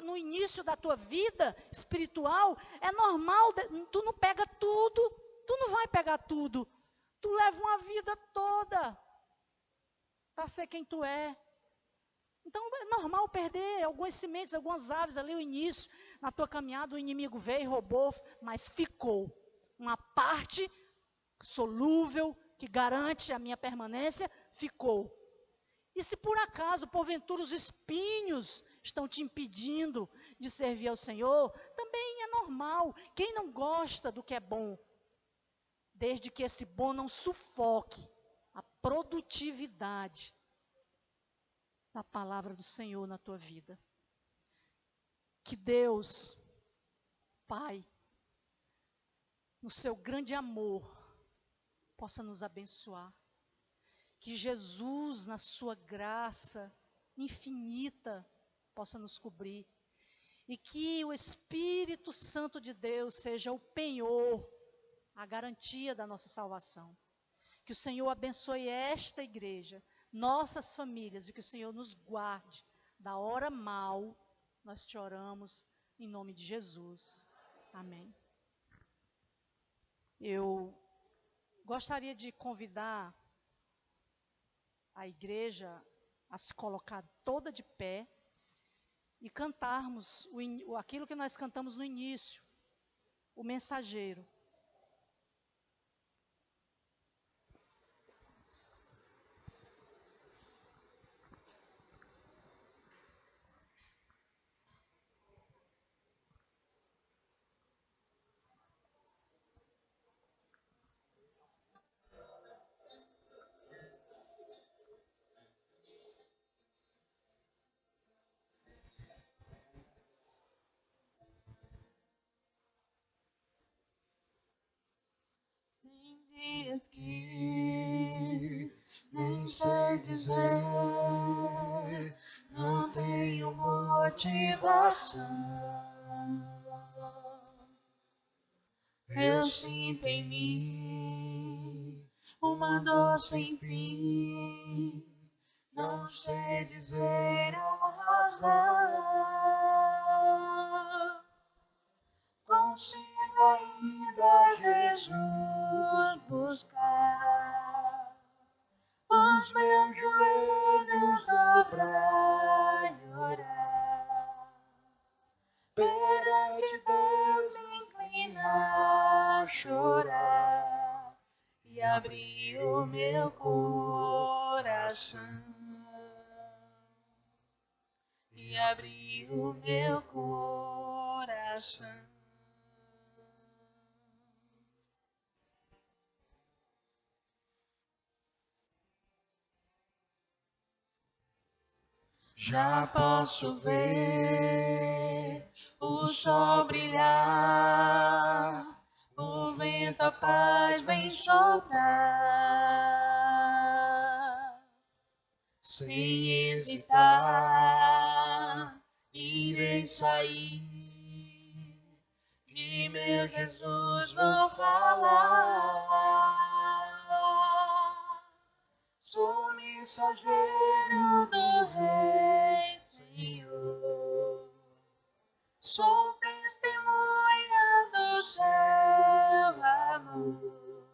No início da tua vida espiritual, é normal, tu não pega tudo. Tu não vai pegar tudo. Tu leva uma vida toda para ser quem tu é. Então é normal perder algumas sementes, algumas aves ali no início. Na tua caminhada o inimigo veio e roubou, mas ficou uma parte solúvel que garante a minha permanência, ficou. E se por acaso, porventura, os espinhos estão te impedindo de servir ao Senhor, também é normal. Quem não gosta do que é bom? Desde que esse bom não sufoque a produtividade da palavra do Senhor na tua vida. Que Deus, Pai, no seu grande amor, possa nos abençoar. Que Jesus, na sua graça infinita, possa nos cobrir. E que o Espírito Santo de Deus seja o penhor, a garantia da nossa salvação. Que o Senhor abençoe esta igreja, nossas famílias, e que o Senhor nos guarde da hora mal. Nós te oramos em nome de Jesus. Amém. Eu gostaria de convidar a igreja a se colocar toda de pé e cantarmos aquilo que nós cantamos no início, o mensageiro. Tem dias que nem sei dizer, não tenho motivação. Eu sinto em mim uma dor sem fim, não sei dizer a razão. Consigo ainda, Jesus, buscar os meus joelhos dobrar e orar, perante Deus me inclinar, chorar e abrir o meu coração. E abrir o meu coração. Já posso ver o sol brilhar, o vento a paz vem soprar. Sem hesitar, irei sair, de meu Jesus vou falar. Sou mensageiro do Rei, Senhor. Sou testemunha do seu amor.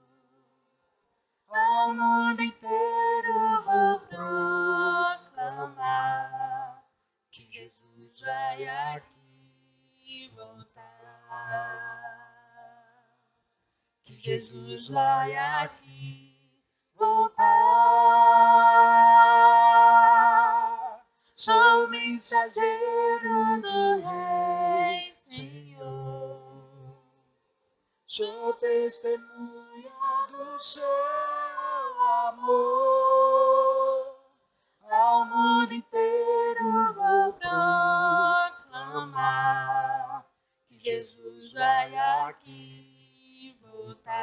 Ao mundo inteiro vou proclamar que Jesus vai aqui voltar. Que Jesus vai aqui voltar. Sou mensageiro do Rei, Senhor. Sou testemunha do seu amor. Ao mundo inteiro vou proclamar que Jesus vai aqui voltar.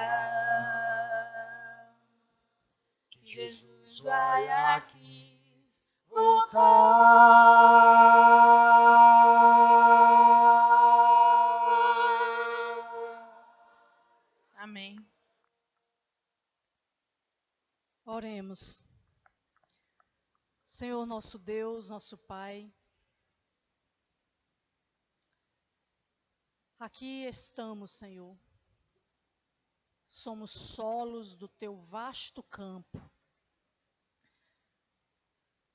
Que Jesus vai aqui voltar. Amém. Oremos. Senhor nosso Deus, nosso Pai, aqui estamos, Senhor. Somos solos do teu vasto campo.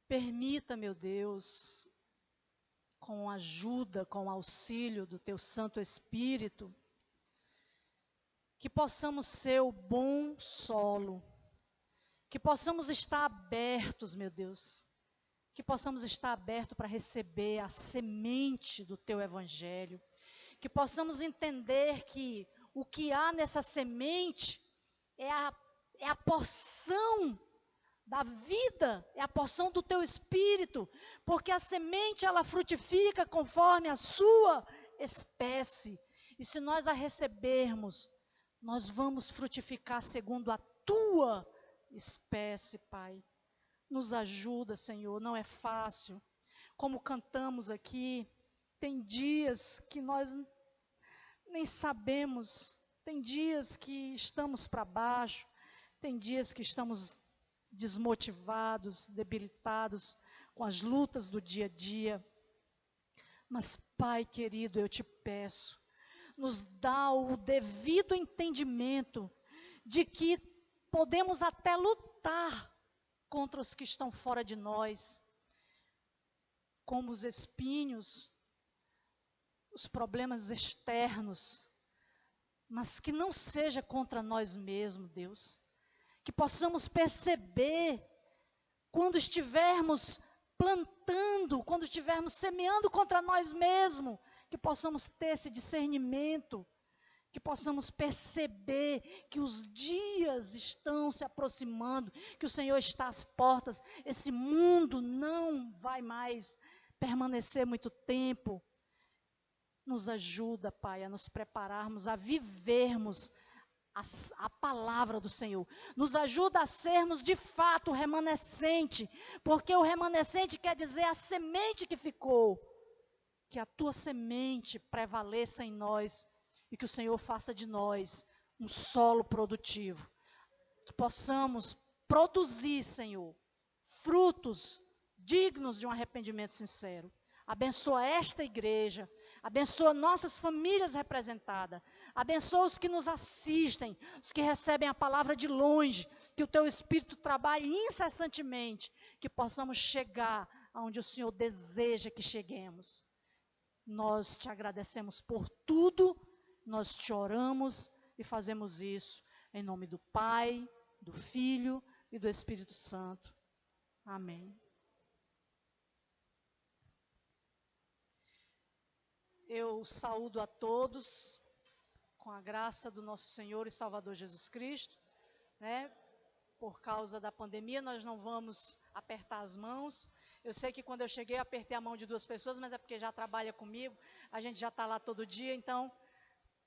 Permita, meu Deus, com a ajuda, com o auxílio do teu Santo Espírito, que possamos ser o bom solo, que possamos estar abertos, meu Deus, que possamos estar abertos para receber a semente do teu Evangelho, que possamos entender que o que há nessa semente é a porção da vida, é a porção do teu Espírito, porque a semente ela frutifica conforme a sua espécie, e se nós a recebermos, nós vamos frutificar segundo a tua espécie, Pai. Nos ajuda, Senhor, não é fácil. Como cantamos aqui, tem dias que nós nem sabemos, tem dias que estamos para baixo, Tem dias que estamos desmotivados, debilitados com as lutas do dia a dia. Mas, Pai querido, eu te peço, nos dá o devido entendimento de que podemos até lutar contra os que estão fora de nós, como os espinhos, os problemas externos, mas que não seja contra nós mesmos, Deus. Que possamos perceber, quando estivermos plantando, quando estivermos semeando contra nós mesmos, que possamos ter esse discernimento, que possamos perceber que os dias estão se aproximando, que o Senhor está às portas, esse mundo não vai mais permanecer muito tempo. Nos ajuda, Pai, a nos prepararmos, a vivermos a palavra do Senhor. Nos ajuda a sermos de fato remanescente, porque o remanescente quer dizer a semente que ficou. Que a tua semente prevaleça em nós e que o Senhor faça de nós um solo produtivo. Que possamos produzir, Senhor, frutos dignos de um arrependimento sincero. Abençoa esta igreja, abençoa nossas famílias representadas, abençoa os que nos assistem, os que recebem a palavra de longe, que o teu Espírito trabalhe incessantemente, que possamos chegar aonde o Senhor deseja que cheguemos. Nós te agradecemos por tudo, nós te oramos e fazemos isso em nome do Pai, do Filho e do Espírito Santo. Amém. Eu saúdo a todos com a graça do nosso Senhor e Salvador Jesus Cristo, né? Por causa da pandemia, nós não vamos apertar as mãos. Eu sei que quando eu cheguei, eu apertei a mão de 2 pessoas, mas é porque já trabalha comigo, a gente já está lá todo dia, então,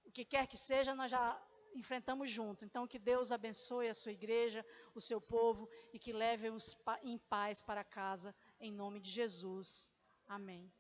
o que quer que seja, nós já enfrentamos junto. Então, que Deus abençoe a sua igreja, o seu povo, e que leve-os em paz para casa, em nome de Jesus. Amém.